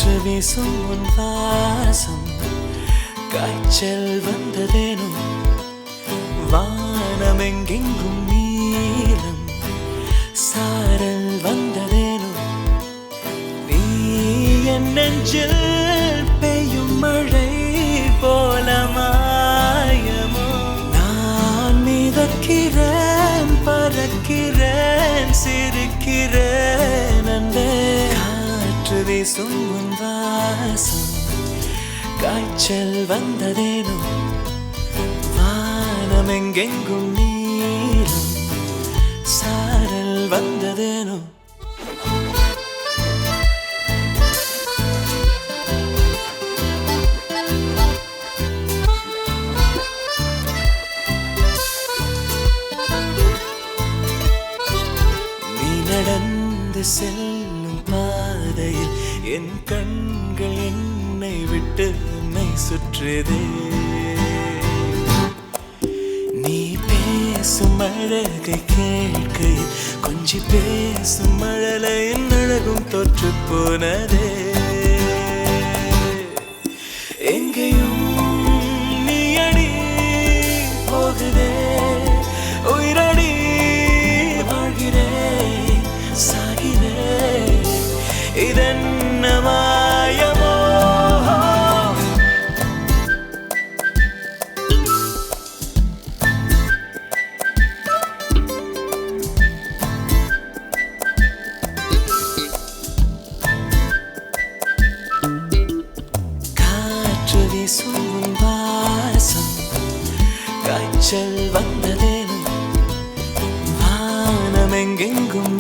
காற்று வீசும் உன் வாசம் காய்ச்சல் வந்ததேனோ வானமெங்கெங்கும் நீலம் சாரல் வந்ததேனோ நீ என் நெஞ்சில் பெய்யும் மழை போல மாயமோ நான் மிதக்கிறேன் பறக்கிறேன் சிரிக்கிறேன் அன்பே காற்று வீசும் உன் வாசம் காய்ச்சல் வந்ததேனோ வானமெங்கெங்கும் நீலம் சாரல் வந்ததேனோ நீ நடந்து செல்லும் பாதையில் என் கண்கள் என்னை விட்டு உன்னை சுற்றுதே நீ பேசும் அழகை கேட்கையில் கொஞ்சி பேசும் மழலையின் அழகும் தொற்று போனதே எங்கேயும் நீ அடி போகுதே உயிரடி வாழ்கிறேன் சாகிறேன் இதென்ன மாயமோ காற்று வீசும் உன் வாசம் காய்ச்சல் வந்ததேனோ வானமெங்கெங்கும்